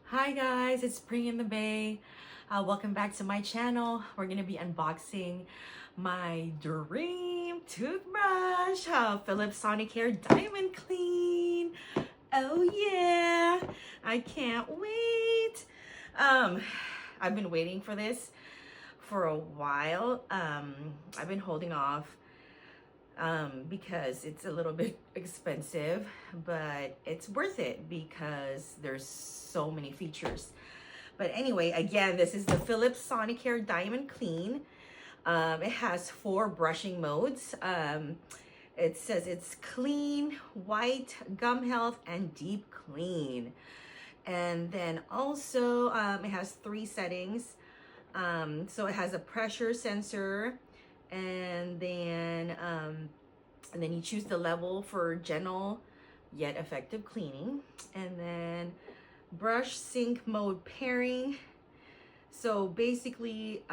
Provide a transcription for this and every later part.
Hi guys, it's PringNdaBay. Welcome back to my channel. We're gonna be unboxing my dream toothbrush, Philips Sonicare Diamond Clean. Oh yeah, I can't wait. I've been waiting for this for a while. I've been holding off because it's a little bit expensive, but it's worth it because there's so many features. But anyway, again, this is the Philips Sonicare Diamond Clean. It has 4 brushing modes. It says it's clean, white, gum health, and deep clean. And then also it has 3 settings. So it has a pressure sensor, and then you choose the level for gentle yet effective cleaning, and then brush sync mode pairing. So basically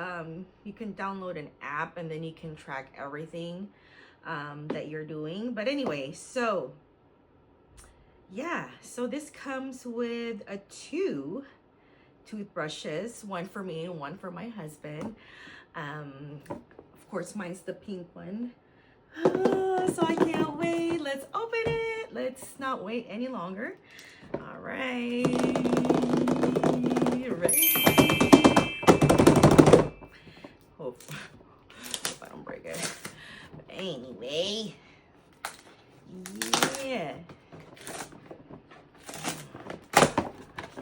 you can download an app and then you can track everything that you're doing. But anyway, so yeah, so this comes with 2 toothbrushes, one for me and one for my husband. Of course, mine's the pink one. So I can't wait. Let's open it. Let's not wait any longer. All right, ready? Hope I don't break it. But anyway, yeah.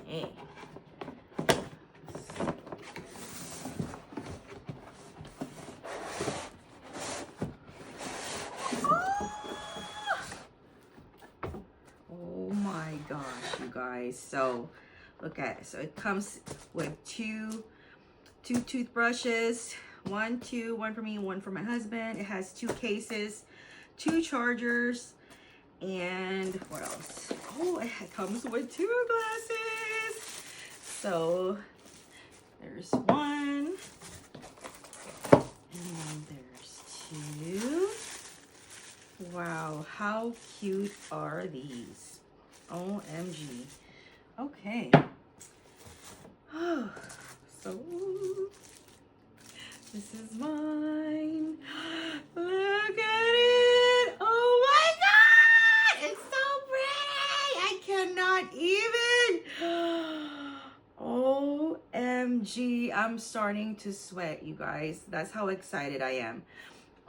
Hey. Oh my gosh, you guys. So look at it. So it comes with two toothbrushes, one for me, one for my husband. It has 2 cases, 2 chargers, and what else? Oh, it comes with 2 glasses. So there's 1 and there's 2. Wow, how cute are these? OMG. Okay. Oh, so this is mine. Look at it. Oh my God, it's so pretty. I cannot even. OMG, I'm starting to sweat, you guys. That's how excited I am.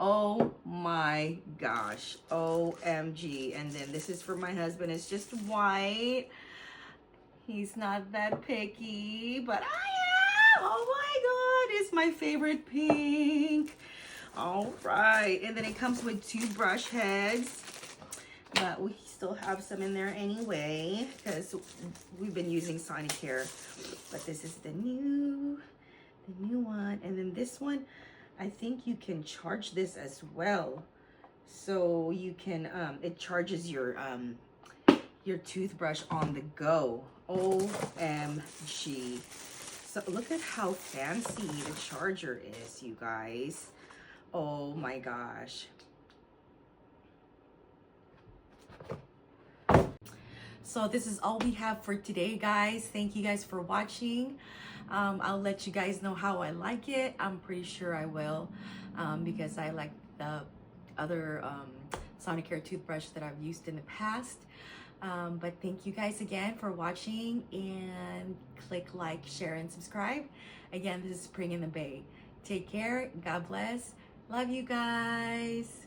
Oh my gosh, OMG. And then this is for my husband. It's just white. He's not that picky, but I am. Oh my God, it's my favorite pink. All right, and then it comes with 2 brush heads, but we still have some in there anyway because we've been using Sonicare. But this is the new one. And then this one, I think you can charge this as well. So you can it charges your toothbrush on the go. OMG. So look at how fancy the charger is, you guys. Oh my gosh. So this is all we have for today, guys. Thank you guys for watching. I'll let you guys know how I like it. I'm pretty sure I will because I like the other Sonicare toothbrush that I've used in the past. But thank you guys again for watching, and click like, share, and subscribe. Again, this is PringNdaBay. Take care. God bless. Love you guys.